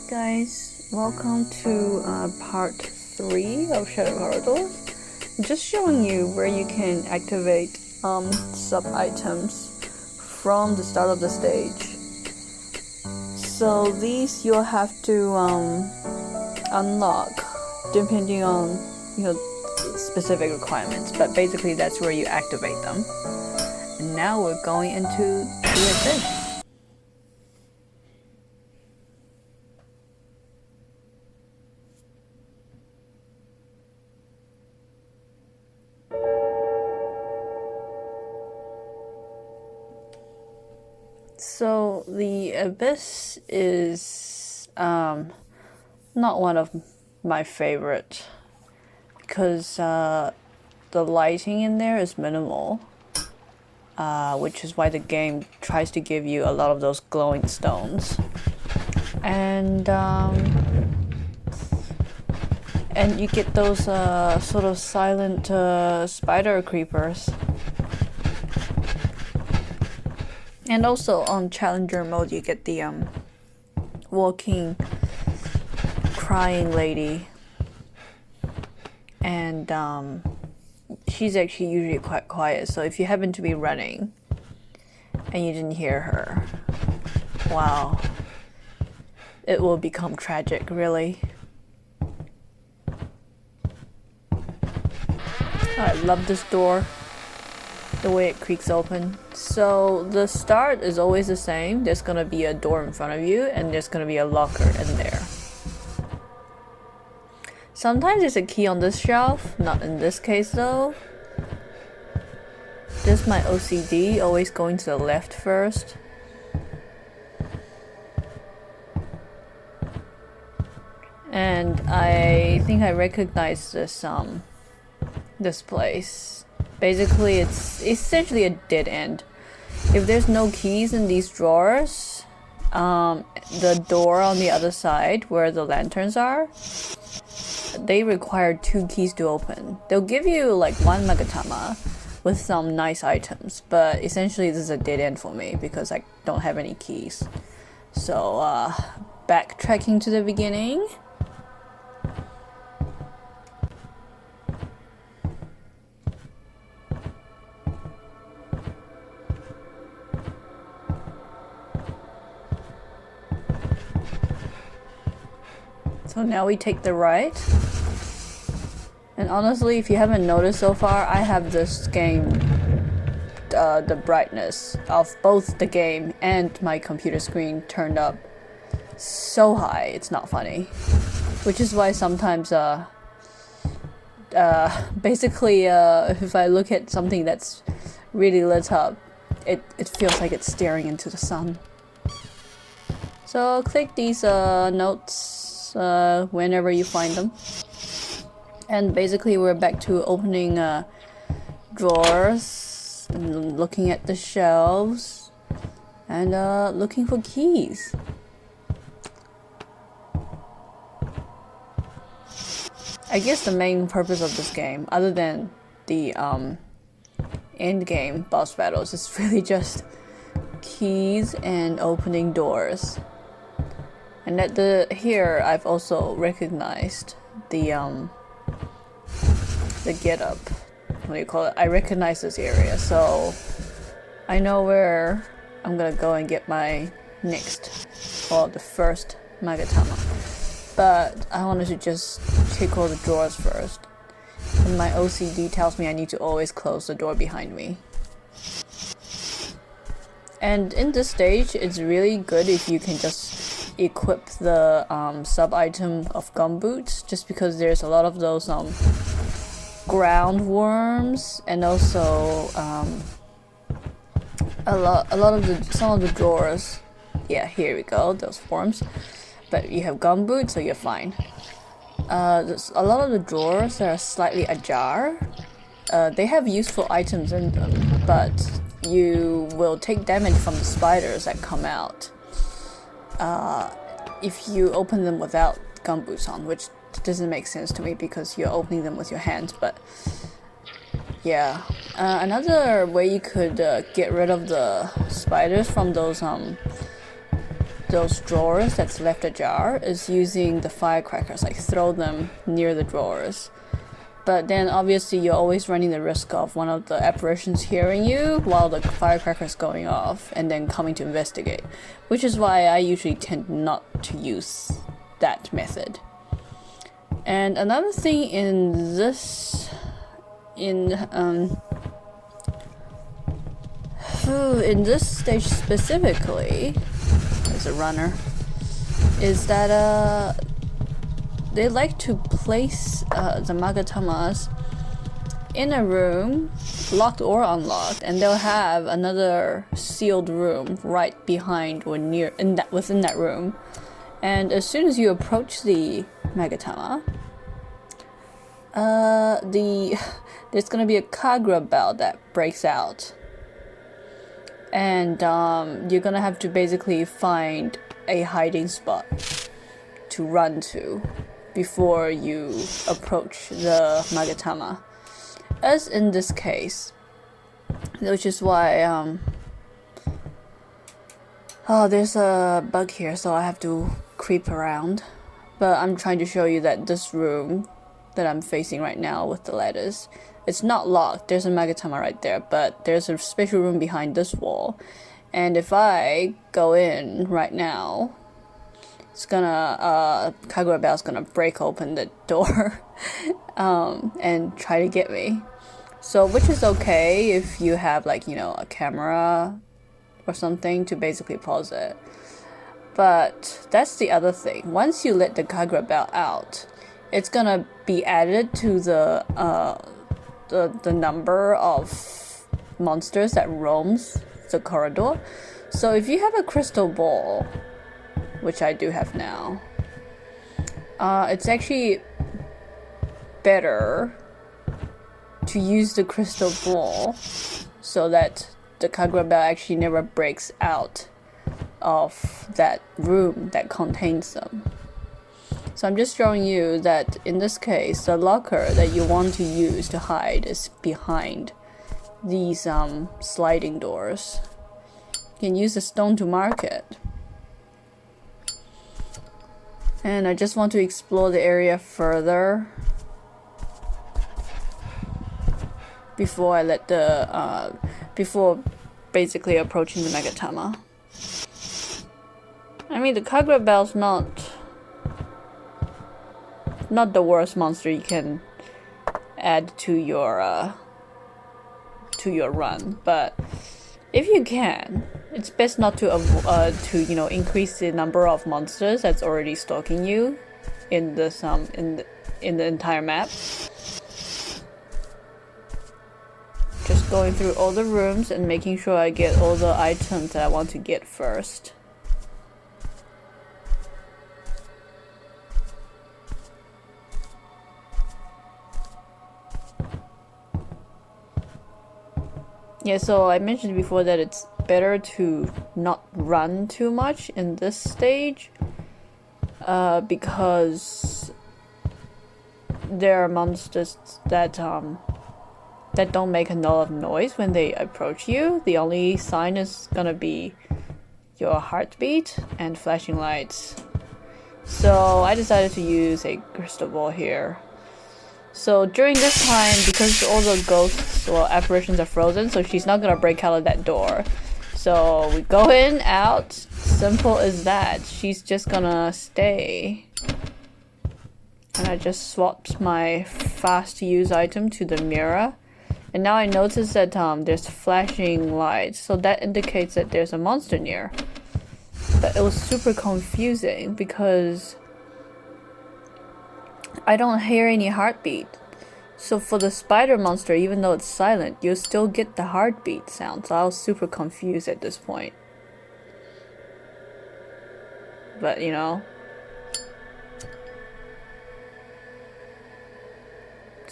guys, welcome to part 3 of Shadow Corridors. Just showing you where you can activate sub-items from the start of the stage. So these you'll have to unlock depending on specific requirements, but basically that's where you activate them. And now we're going into the abyss. So the abyss is not one of my favorite because the lighting in there is minimal, which is why the game tries to give you a lot of those glowing stones, and you get those sort of silent spider creepers. And also on challenger mode you get the walking crying lady, and she's actually usually quite quiet, so if you happen to be running and you didn't hear her, wow, it will become tragic, really. I love this door, the way it creaks open. So the start is always the same. There's gonna be a door in front of you and there's gonna be a locker in there. Sometimes there's a key on this shelf, not in this case though. This is my OCD, always going to the left first. And I think I recognize this place. Basically, it's essentially a dead end. If there's no keys in these drawers, the door on the other side where the lanterns are, they require 2 keys to open. They'll give you like 1 magatama with some nice items, but essentially this is a dead end for me because I don't have any keys. So backtracking to the beginning. So now we take the right. And honestly, if you haven't noticed so far, I have this game, the brightness of both the game and my computer screen turned up so high, it's not funny. Which is why sometimes, basically, if I look at something that's really lit up, it feels like it's staring into the sun. So click these notes whenever you find them, and basically we're back to opening drawers and looking at the shelves and looking for keys. I guess the main purpose of this game, other than the end game boss battles, is really just keys and opening doors. And at here, I've also recognized the get-up. What do you call it? I recognize this area, so I know where I'm gonna go and get my next, or the first magatama. But I wanted to just check all the drawers first. And my OCD tells me I need to always close the door behind me. And in this stage, it's really good if you can just equip the sub-item of gumboots, just because there's a lot of those ground worms, and also some of the drawers. Yeah, here we go, those worms. But you have gumboots, so you're fine. There's a lot of the drawers that are slightly ajar. They have useful items in them, but you will take damage from the spiders that come out if you open them without gumboots on, which doesn't make sense to me because you're opening them with your hands. But yeah, another way you could get rid of the spiders from those those drawers that's left ajar is using the firecrackers, like throw them near the drawers. But then obviously you're always running the risk of one of the apparitions hearing you while the firecracker's going off and then coming to investigate, which is why I usually tend not to use that method. And another thing in this stage specifically, as a runner, is that they like to place the magatamas in a room, locked or unlocked, and they'll have another sealed room right behind or near within that room. And as soon as you approach the magatama, there's gonna be a Kageroh bell that breaks out, and you're gonna have to basically find a hiding spot to run to before you approach the magatama. As in this case, which is why there's a bug here, so I have to creep around. But I'm trying to show you that this room that I'm facing right now with the ladders, it's not locked. There's a magatama right there, but there's a special room behind this wall. And if I go in right now, it's gonna Kageroh Bell's gonna break open the door and try to get me. So, which is okay if you have, like, you know, a camera or something to basically pause it. But that's the other thing. Once you let the Kageroh Bell out, it's gonna be added to the number of monsters that roams the corridor. So if you have a crystal ball, which I do have now, it's actually better to use the crystal ball so that the Kageroh Bell actually never breaks out of that room that contains them. So I'm just showing you that in this case, the locker that you want to use to hide is behind these sliding doors. You can use a stone to mark it. And I just want to explore the area further before I let the before basically approaching the magatama. I mean, the Kageroh Bell's not the worst monster you can add to your run, but if you can, it's best not to increase the number of monsters that's already stalking you in this in the entire map. Just going through all the rooms and making sure I get all the items that I want to get first. Yeah, so I mentioned before that it's better to not run too much in this stage because there are monsters that don't make a lot of noise when they approach you. The only sign is gonna be your heartbeat and flashing lights. So I decided to use a crystal ball here. So during this time, because all the ghosts or apparitions are frozen, so she's not gonna break out of that door. So we go in, out, simple as that. She's just gonna stay. And I just swapped my fast to use item to the mirror. And now I notice that there's flashing lights, so that indicates that there's a monster near. But it was super confusing because I don't hear any heartbeat. So for the spider monster, even though it's silent, you still get the heartbeat sound. So I was super confused at this point. But you know,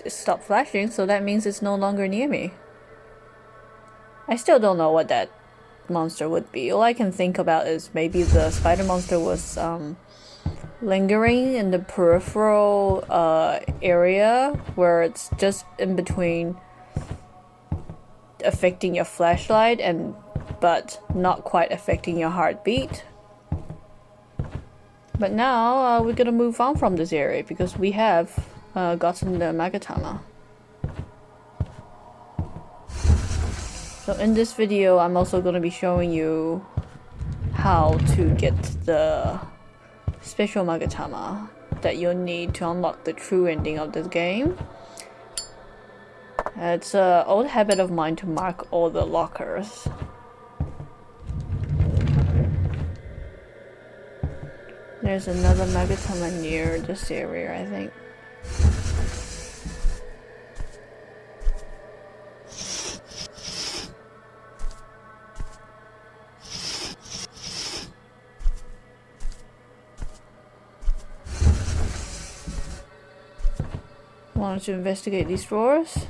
it stopped flashing, so that means it's no longer near me. I still don't know what that monster would be. All I can think about is maybe the spider monster was lingering in the peripheral area where it's just in between affecting your flashlight but not quite affecting your heartbeat. But now we're gonna move on from this area because we have gotten the magatama. So in this video, I'm also gonna be showing you how to get the special magatama that you'll need to unlock the true ending of this game. It's an old habit of mine to mark all the lockers. There's another magatama near this area, I think. Wanted to investigate these drawers.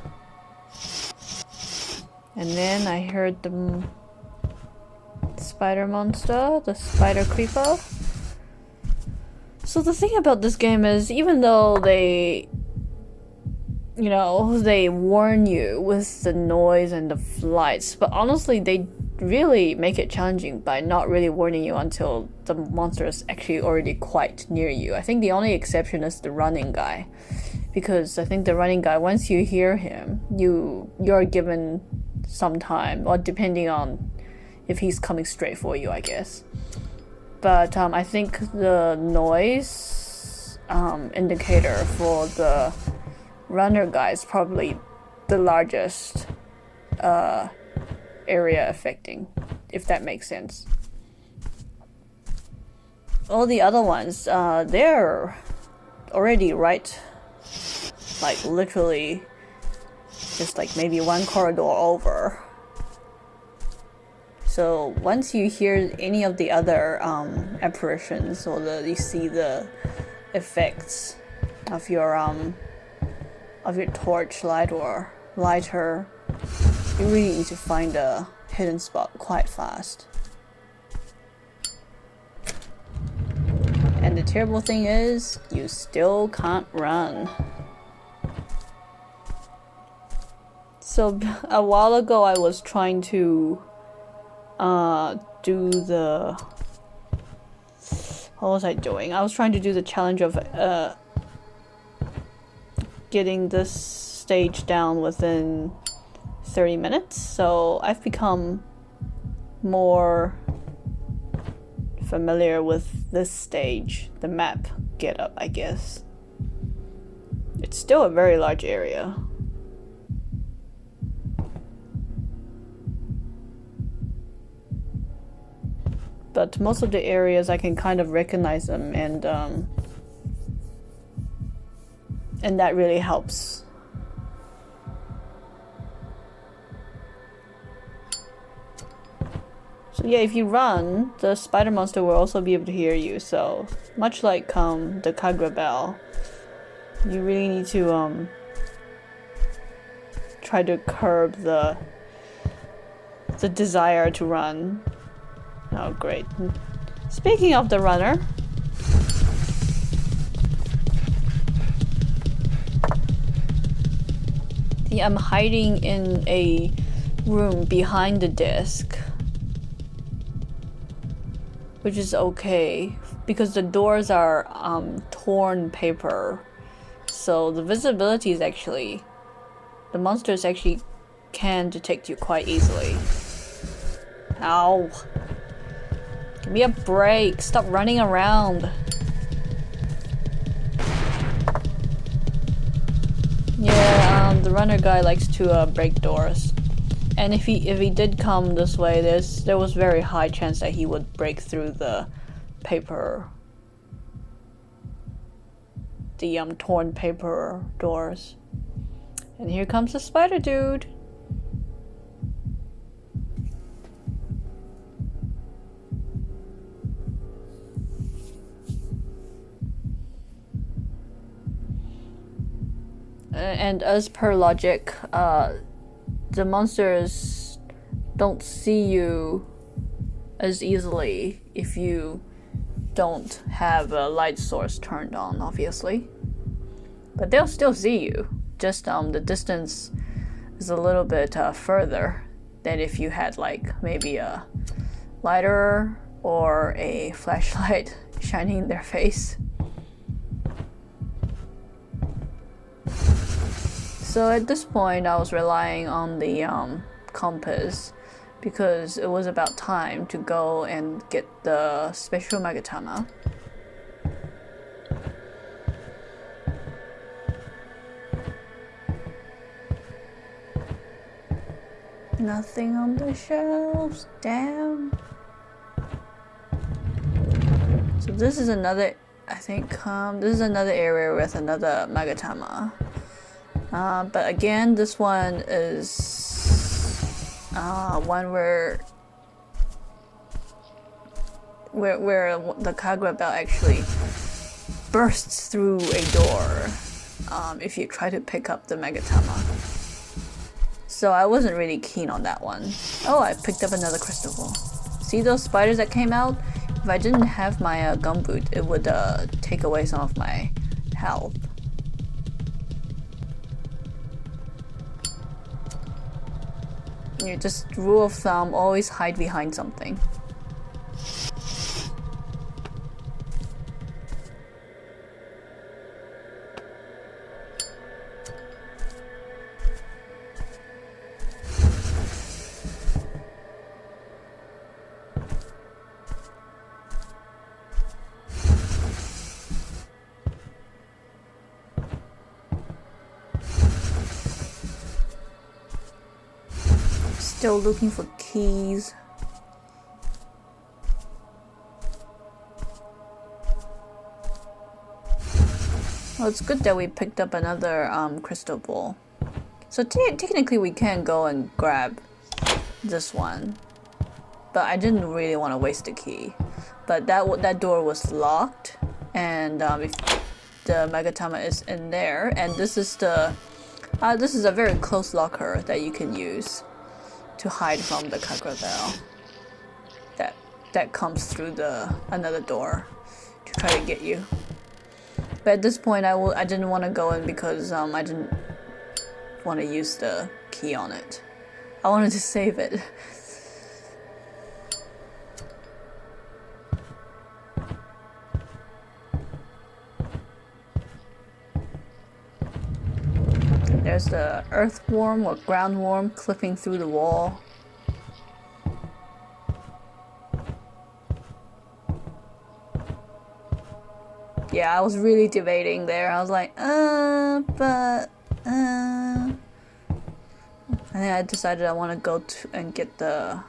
And then I heard the spider monster, the spider creeper. So the thing about this game is, even though they, you know, they warn you with the noise and the flights, but honestly they really make it challenging by not really warning you until the monster is actually already quite near you. I think the only exception is the running guy, because I think the running guy, once you hear him, you're given some time, or depending on if he's coming straight for you, I guess. But I think the noise indicator for the runner guy is probably the largest area affecting, if that makes sense. All the other ones, they're already right, like literally just like maybe one corridor over. So once you hear any of the other apparitions, or you see the effects of your torchlight or lighter, you really need to find a hidden spot quite fast. And the terrible thing is, you still can't run. So a while ago I was trying to do the... What was I doing? I was trying to do the challenge of getting this stage down within 30 minutes. So I've become more familiar with this stage, the map getup, I guess. It's still a very large area. But most of the areas I can kind of recognize them, and that really helps. So yeah, if you run, the spider monster will also be able to hear you. So much like the Kageroh, you really need to try to curb the desire to run. Oh, great. Speaking of the runner, I'm hiding in a room behind the desk, which is okay because the doors are torn paper, so the visibility is actually, the monsters actually can detect you quite easily. Ow. Give me a break. Stop running around. Yeah, the runner guy likes to break doors. And if he did come this way, there was very high chance that he would break through the paper, the torn paper doors. And here comes the spider dude. And as per logic, the monsters don't see you as easily if you don't have a light source turned on, obviously. But they'll still see you, just the distance is a little bit further than if you had like maybe a lighter or a flashlight shining in their face. So at this point I was relying on the compass because it was about time to go and get the special magatama. Nothing on the shelves, damn. So this is another, I think, this is another area with another magatama. But again, this one is one where the Kageroh bell actually bursts through a door if you try to pick up the magatama. So I wasn't really keen on that one. Oh, I picked up another crystal ball. See those spiders that came out? If I didn't have my gumboot, it would take away some of my health. You just rule of thumb, always hide behind something. Still looking for keys. Well, it's good that we picked up another crystal ball. So technically we can go and grab this one, but I didn't really want to waste the key. But that door was locked, and if the magatama is in there, and this is a very close locker that you can use to hide from the Kageroh bell that comes through another door to try to get you. But at this point I didn't want to go in because I didn't want to use the key on it. I wanted to save it. There's the earthworm or groundworm clipping through the wall. Yeah, I was really debating there. I was like, but and then I decided I want to go and get the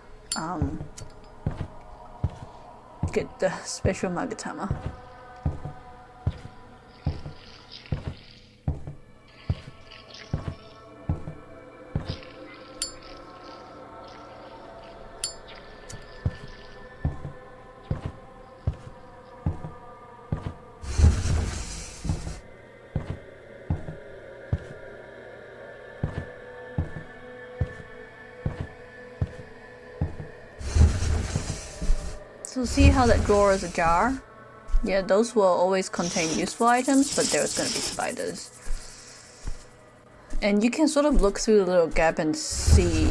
special magatama. So see how that drawer is ajar? Yeah, those will always contain useful items, but there's gonna be spiders. And you can sort of look through the little gap and see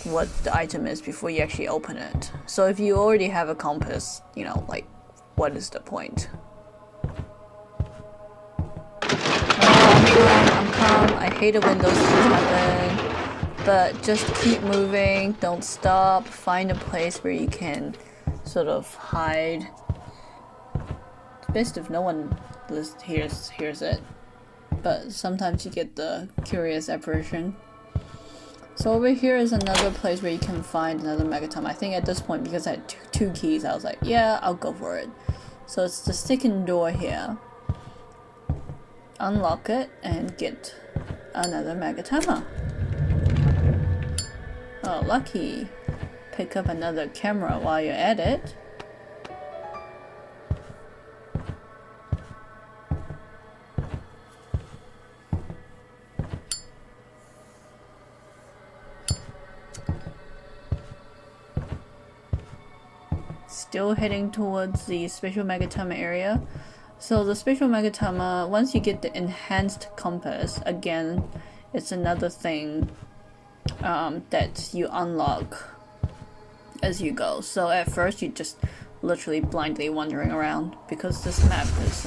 what the item is before you actually open it. So if you already have a compass, you know, like, what is the point? Oh, I'm calm. I hate it when those things happen. But just keep moving, don't stop, find a place where you can sort of hide. It's best if no one hears it, but sometimes you get the curious apparition. So over here is another place where you can find another magatama. I think at this point, because I had two keys, I was like, yeah, I'll go for it. So it's the second door here. Unlock it and get another magatama. Oh, lucky. Pick up another camera while you're at it. Still heading towards the special magatama area. So the special magatama, once you get the enhanced compass, again, it's another thing that you unlock as you go. So at first you just literally blindly wandering around, because this map is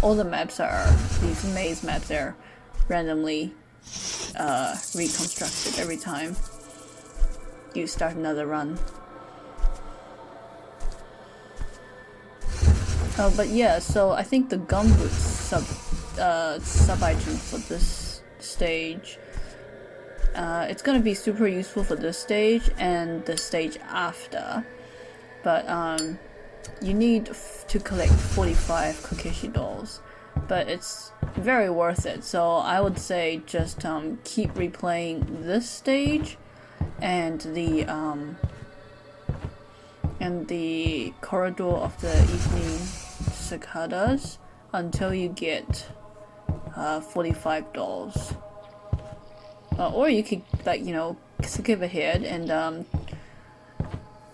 all the maps are these maze maps. Are randomly reconstructed every time you start another run. Oh, but yeah, so I think the gumboots sub item for this stage, it's gonna be super useful for this stage and the stage after, but you need to collect 45 Kokeshi dolls, but it's very worth it. So I would say just keep replaying this stage and the corridor of the evening cicadas until you get 45 dolls. Or you could, like, you know, skip ahead and I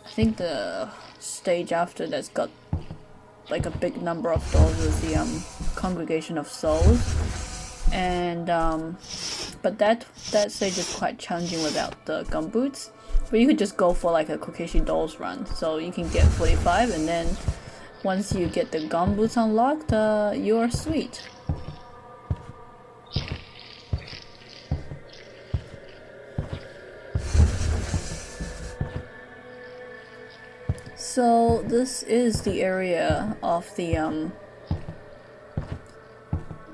think the stage after that's got like a big number of dolls is the Congregation of Souls, and but that stage is quite challenging without the gumboots. But you could just go for like a Kokeshi dolls run, so you can get 45, and then once you get the gumboots unlocked, you're sweet. So this is the area of the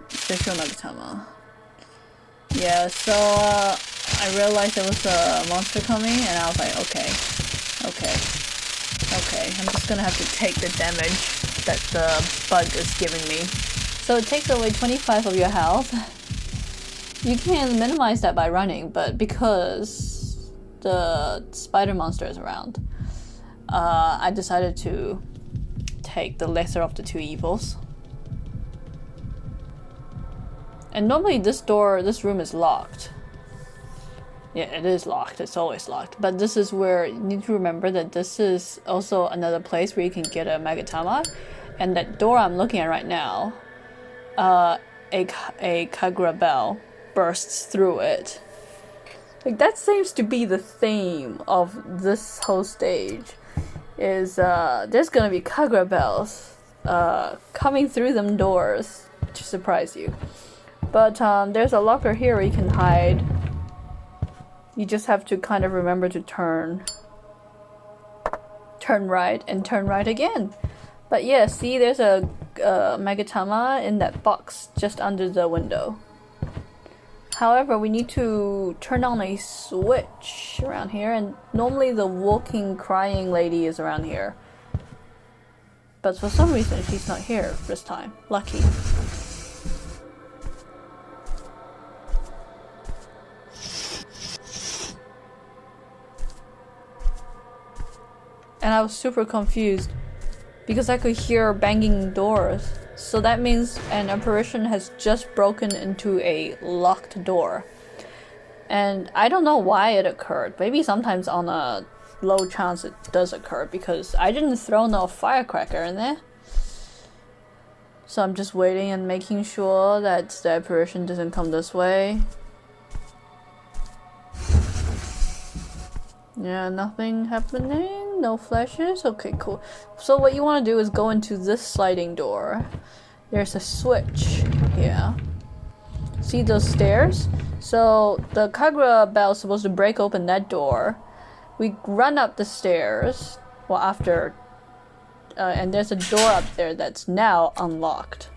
special magatama. Yeah, so I realized there was a monster coming, and I was like, okay, I'm just gonna have to take the damage that the bug is giving me. So it takes away 25 of your health. You can minimize that by running, but because the spider monster is around, I decided to take the lesser of the two evils. And normally this room is locked. Yeah, it is locked. It's always locked. But this is where you need to remember that this is also another place where you can get a magatama. And that door I'm looking at right now, a Kageroh bell bursts through it. Like, that seems to be the theme of this whole stage. Is there's gonna be Kageroh bells coming through them doors to surprise you. But there's a locker here where you can hide. You just have to kind of remember to turn right and turn right again. But yeah, see, there's a magatama in that box just under the window. However, we need to turn on a switch around here, and normally the walking, crying lady is around here. But for some reason, she's not here this time. Lucky. And I was super confused because I could hear banging doors. So that means an apparition has just broken into a locked door. And I don't know why it occurred. Maybe sometimes on a low chance it does occur, because I didn't throw no firecracker in there. So I'm just waiting and making sure that the apparition doesn't come this way. Yeah, nothing happening. No flashes. Okay, cool. So what you want to do is go into this sliding door. There's a switch here. See those stairs? So the Kageroh bell is supposed to break open that door. We run up the stairs. Well, after... and there's a door up there that's now unlocked.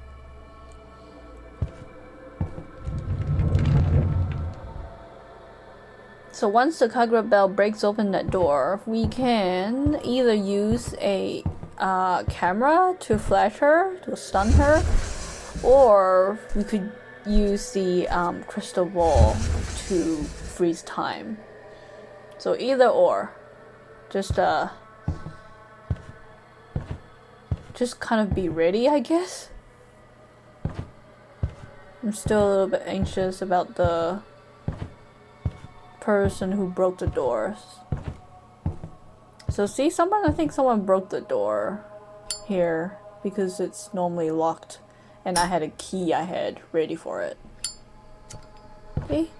So once the Kageroh bell breaks open that door, we can either use a camera to flash her, to stun her, or we could use the crystal ball to freeze time. So either or. Just kind of be ready, I guess. I'm still a little bit anxious about the person who broke the doors. So see, I think someone broke the door here because it's normally locked, and I had a key I had ready for it. See?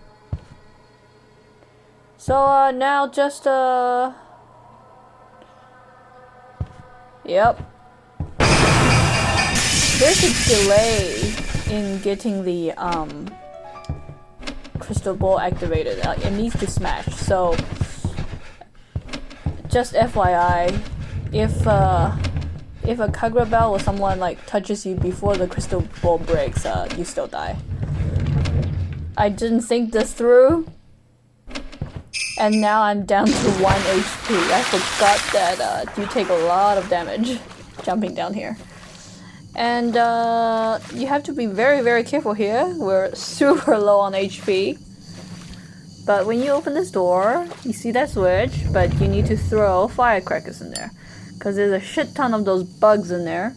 So now just Yep. There's a delay in getting the crystal ball activated. It needs to smash. So, just FYI, if a Kageroh or someone like touches you before the crystal ball breaks, you still die. I didn't think this through, and now I'm down to 1 HP. I forgot that you take a lot of damage jumping down here. And you have to be very, very careful here. We're super low on HP. But when you open this door, you see that switch, but you need to throw firecrackers in there. Because there's a shit ton of those bugs in there.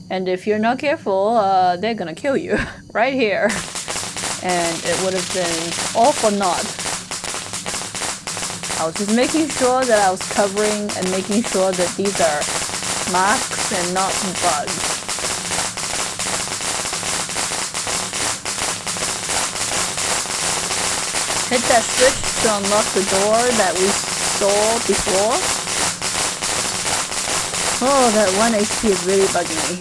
And if you're not careful, they're gonna kill you right here. And it would have been all for naught. I was just making sure that I was covering and making sure that these are masks and not bugs. Hit that switch to unlock the door that we saw before. Oh, that 1 HP is really bugging me.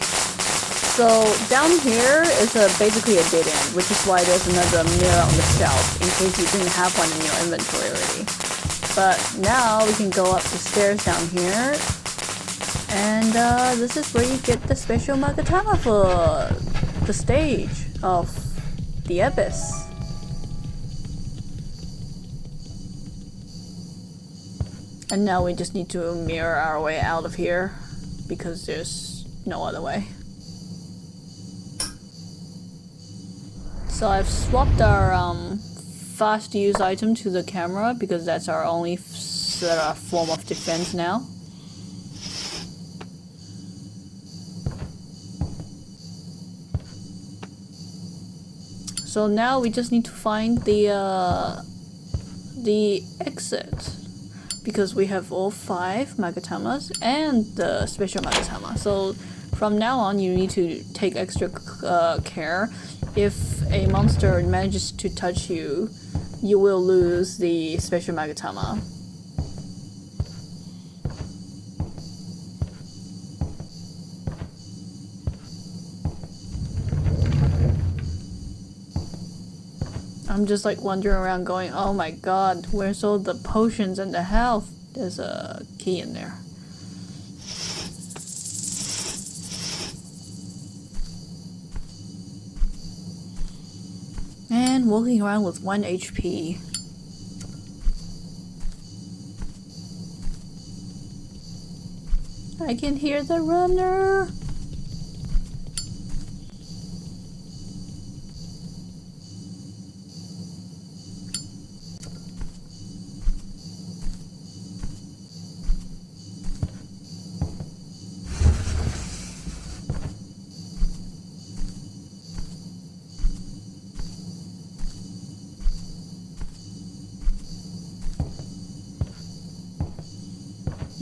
So down here is basically a dead end, which is why there's another mirror on the shelf in case you didn't have one in your inventory already. But now we can go up the stairs down here, and this is where you get the special magatama for the stage of the abyss. And now we just need to mirror our way out of here because there's no other way. So I've swapped our fast use item to the camera because that's our only form of defense now. So now we just need to find the exit, because we have all 5 magatamas and the special magatama. So from now on you need to take extra care. If a monster manages to touch you, you will lose the special magatama. I'm just like wandering around going, oh my god, where's all the potions and the health? There's a key in there. And walking around with 1 HP. I can hear the runner.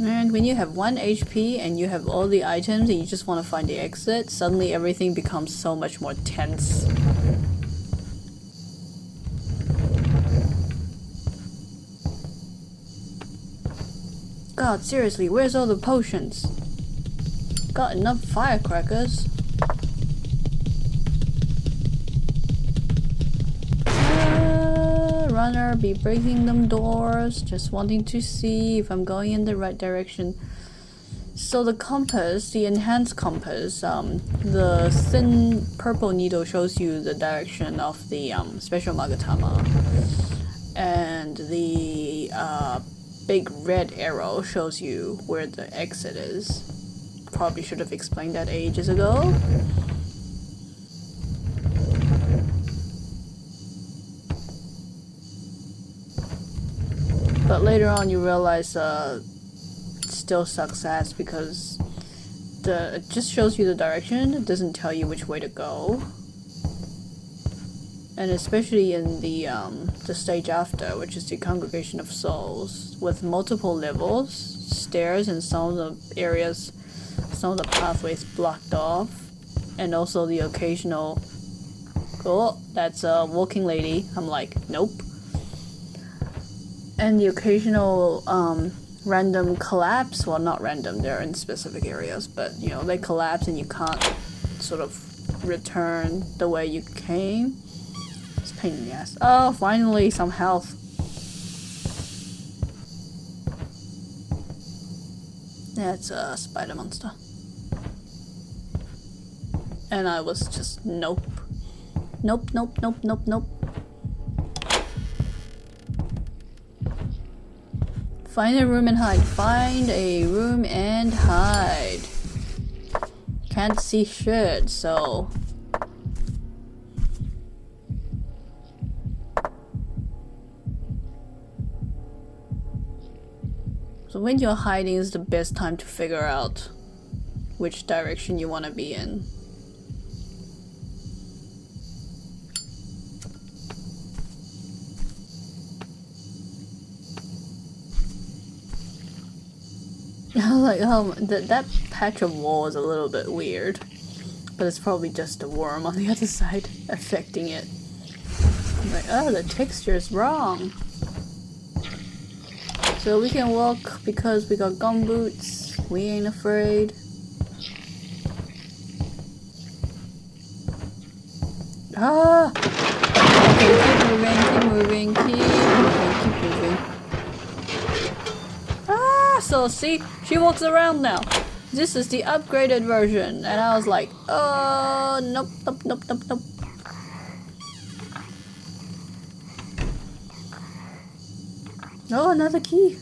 And when you have 1 HP and you have all the items and you just want to find the exit, suddenly everything becomes so much more tense. God, seriously, where's all the potions? Got enough firecrackers. Runner, be breaking them doors, just wanting to see if I'm going in the right direction. So the compass, the enhanced compass, the thin purple needle shows you the direction of the special magatama, and the big red arrow shows you where the exit is. Probably should have explained that ages ago. But later on you realize it still sucks ass because it just shows you the direction, it doesn't tell you which way to go. And especially in the stage after, which is the Congregation of Souls, with multiple levels, stairs, and some of the areas, some of the pathways blocked off, and also the occasional, oh, that's a walking lady. I'm like, nope. And the occasional random collapse. Well, not random, they're in specific areas, but you know, they collapse and you can't sort of return the way you came. It's a pain in the ass. Oh, finally some health. Yeah, it's a spider monster. And I was just nope. Nope, nope, nope, nope, nope. Find a room and hide. Find a room and hide. Can't see shit, so... So when you're hiding is the best time to figure out which direction you want to be in. Like, that patch of wall is a little bit weird, but it's probably just a worm on the other side affecting it. I'm like, oh, the texture is wrong. So we can walk because we got gumboots. We ain't afraid. Ah! Okay, keep moving, keep moving. Ah! So see, she walks around now. This is the upgraded version. And I was like, oh, nope, nope, nope, nope, nope. Oh, another key.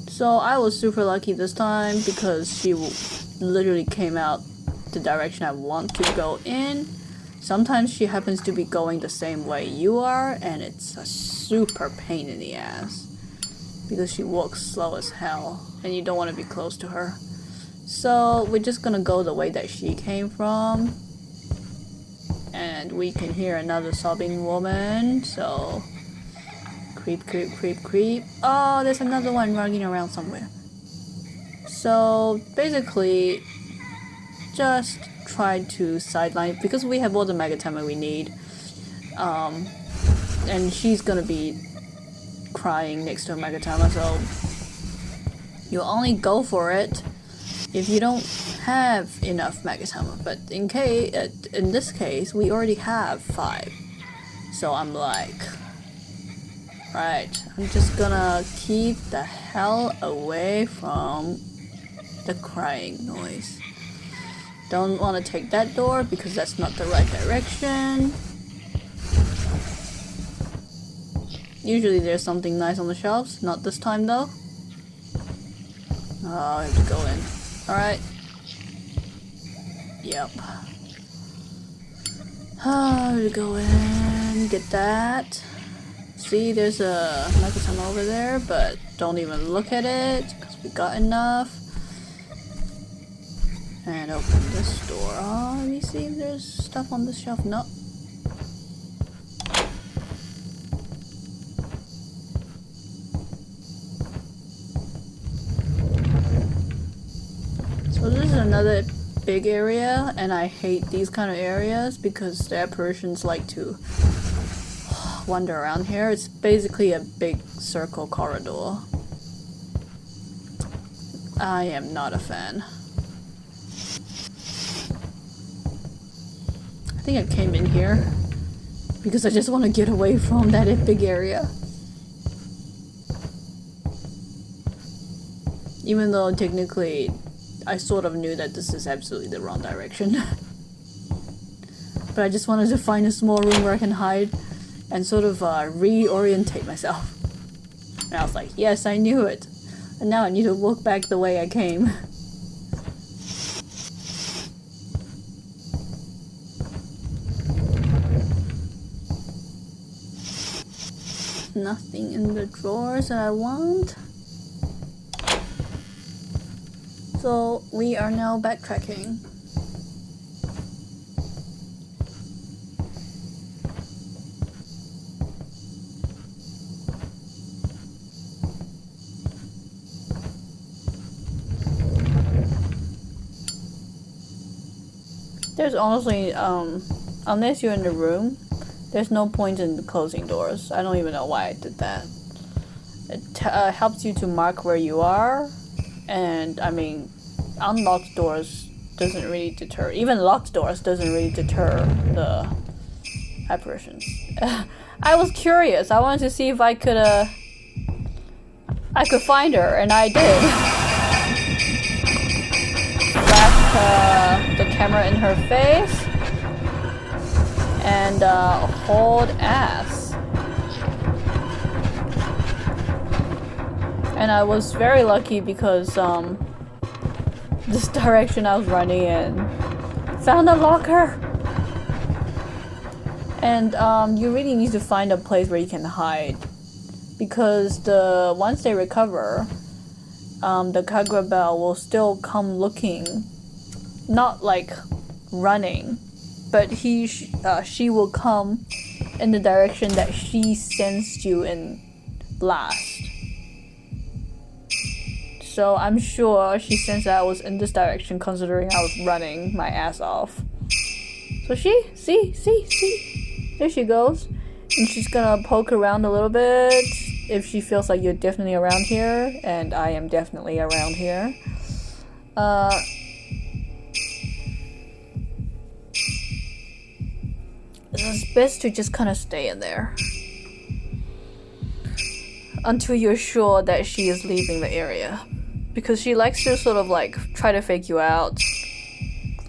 So I was super lucky this time because she literally came out the direction I want to go in. Sometimes she happens to be going the same way you are, and it's a super pain in the ass because she walks slow as hell and you don't want to be close to her. So we're just gonna go the way that she came from, and we can hear another sobbing woman. So creep, creep, creep, creep. Oh, there's another one running around somewhere. So basically, just try to sideline because we have all the magatama we need. And she's gonna be crying next to a magatama, so you only go for it if you don't have enough magatama. But in this case, we already have 5. So I'm like, right, I'm just gonna keep the hell away from the crying noise. Don't want to take that door because that's not the right direction. Usually there's something nice on the shelves, not this time though. Oh, I have to go in. Alright. Yep. Oh, I have to go in, get that. See, there's a magatama over there, but don't even look at it because we got enough. And open this door. Oh, let me see if there's stuff on this shelf. No. So this is another big area, and I hate these kind of areas because the apparitions like to wander around here. It's basically a big circle corridor. I am not a fan. I think I came in here because I just want to get away from that big area. Even though technically I sort of knew that this is absolutely the wrong direction. But I just wanted to find a small room where I can hide and sort of reorientate myself. And I was like, yes, I knew it. And now I need to walk back the way I came. Nothing in the drawers that I want. So we are now backtracking. There's honestly, unless you're in the room, there's no point in closing doors. I don't even know why I did that. It helps you to mark where you are, and I mean, unlocked doors doesn't really deter. Even locked doors doesn't really deter the apparitions. I was curious. I wanted to see if I could find her, and I did. Flash the camera in her face, and hold ass. And I was very lucky because this direction I was running in found a locker. And you really need to find a place where you can hide, because once they recover, the Kageroh will still come looking, not like running, but she will come in the direction that she sensed you in last. So I'm sure she sensed that I was in this direction, considering I was running my ass off. So see, there she goes. And she's gonna poke around a little bit if she feels like you're definitely around here, and I am definitely around here. It's best to just kind of stay in there until you're sure that she is leaving the area. Because she likes to sort of like try to fake you out,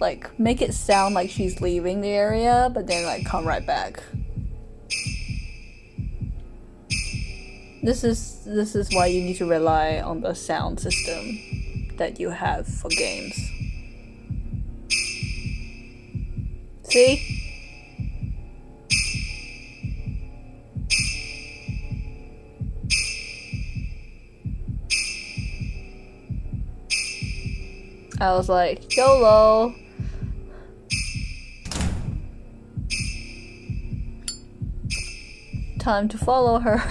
like make it sound like she's leaving the area, but then like come right back. This is why you need to rely on the sound system that you have for games. See? I was like, YOLO! Time to follow her.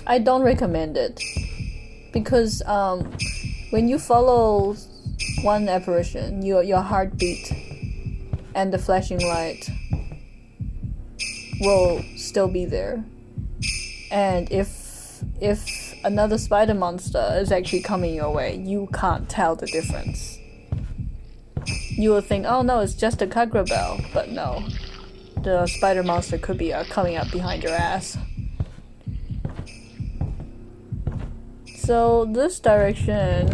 I don't recommend it. Because when you follow one apparition, your heartbeat and the flashing light will still be there. And if another spider monster is actually coming your way, you can't tell the difference. You will think, oh no, it's just a Kageroh, but no. The spider monster could be coming up behind your ass. So this direction...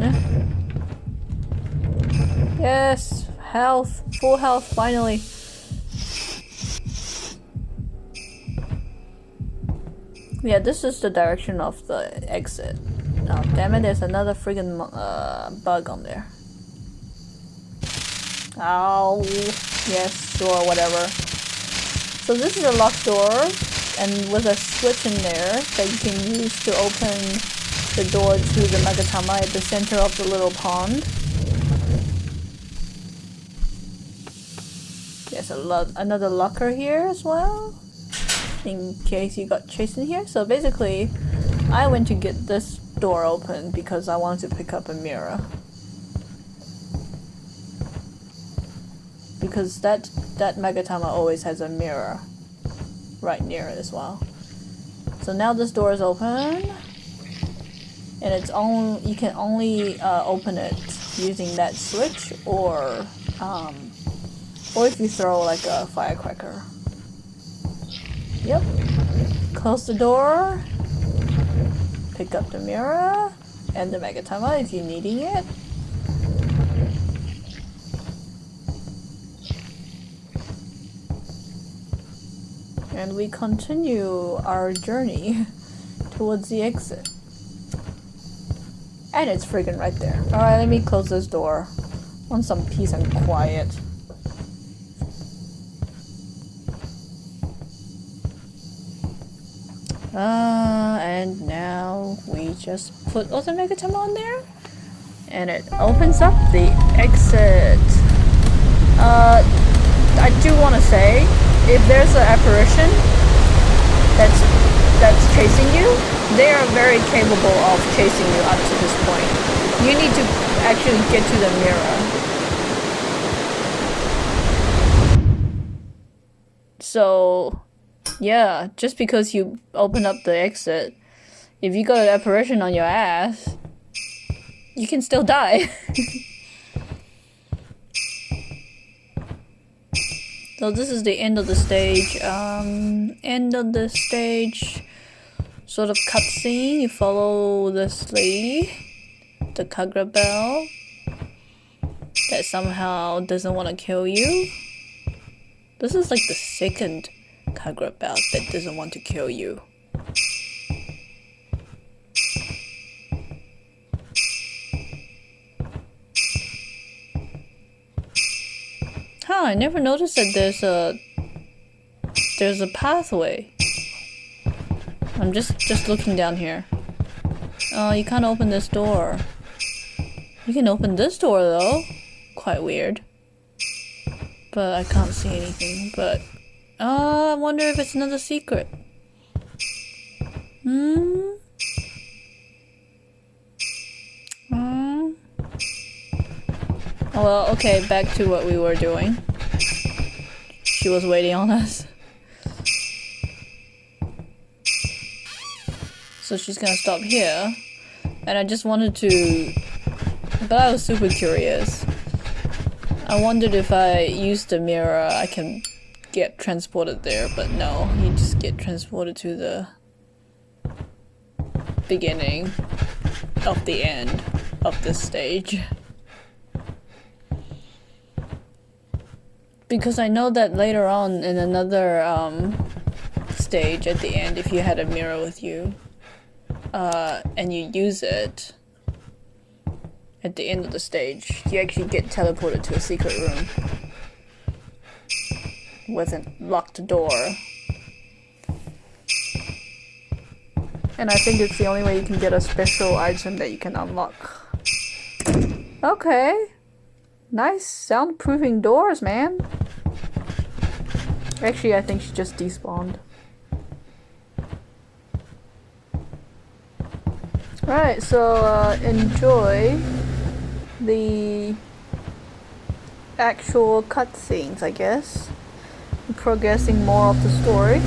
Yes! Health! Full health, finally! Yeah, this is the direction of the exit. Oh, damn it, there's another friggin' bug on there. Ow. Yes, sure, whatever. So this is a locked door, and with a switch in there that you can use to open the door to the magatama at the center of the little pond. There's another locker here as well, in case you got chased in here. So basically, I went to get this door open because I wanted to pick up a mirror. Because that magatama always has a mirror right near it as well. So now this door is open, and you can only open it using that switch, or if you throw like a firecracker. Yep. Close the door. Pick up the mirror and the magatama if you're needing it. And we continue our journey towards the exit. And it's friggin' right there. Alright, let me close this door. I want some peace and quiet. And now we just put other magatama on there, and it opens up the exit. I do want to say, if there's an apparition that's chasing you, they are very capable of chasing you up to this point. You need to actually get to the mirror. So Yeah, just because you open up the exit, if you got an apparition on your ass, you can still die. So this is the end of the stage. End of the stage. Sort of cutscene. You follow this lady, the Kageroh bell, that somehow doesn't want to kill you. This is like the second Kageroh bell that doesn't want to kill you. Huh, I never noticed that there's a pathway. I'm just looking down here. Oh, you can't open this door. You can open this door though. Quite weird. But I can't see anything. But I wonder if it's another secret. Well, okay, back to what we were doing. She was waiting on us. So she's gonna stop here. And I just wanted to... But I was super curious. I wondered if I use the mirror, I can get transported there. But no, you just get transported to the beginning of the end of this stage. Because I know that later on in another stage at the end, if you had a mirror with you and you use it at the end of the stage, you actually get teleported to a secret room with a locked door. And I think it's the only way you can get a special item that you can unlock. Okay. Nice soundproofing doors, man. Actually, I think she just despawned. Alright, so enjoy the actual cutscenes, I guess. Progressing more of the story.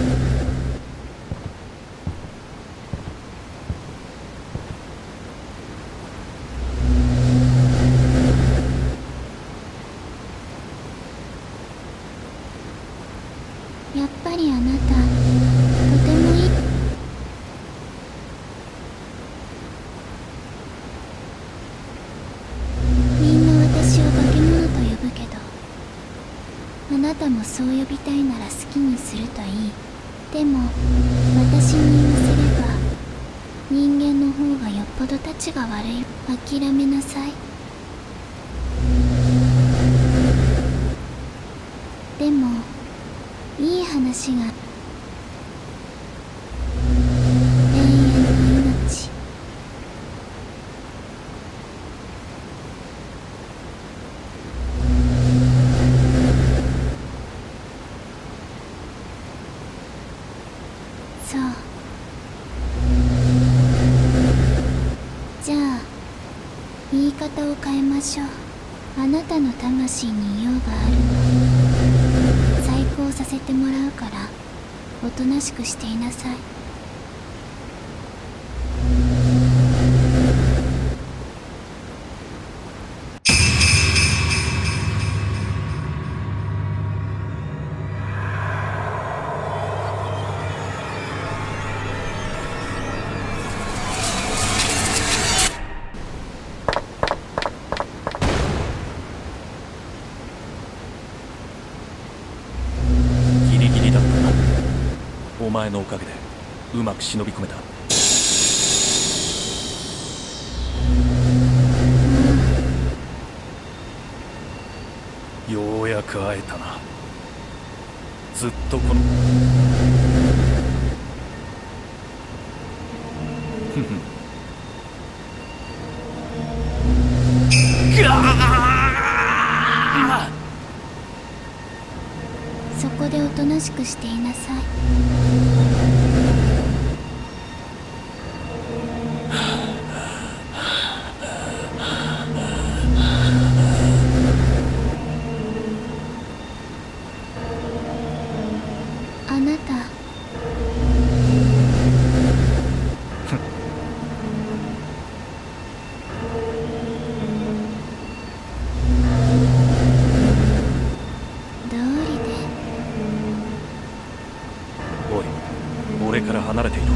離れている。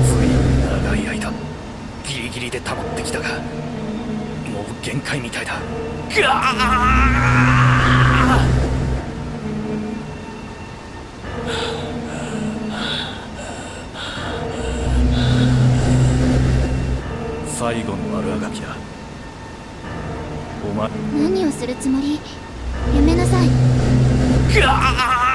随分長い間ギリギリで保ってきたが、もう限界みたいだ。ガー！最後の悪あがきだ。お前何をするつもり？やめなさい。ガー！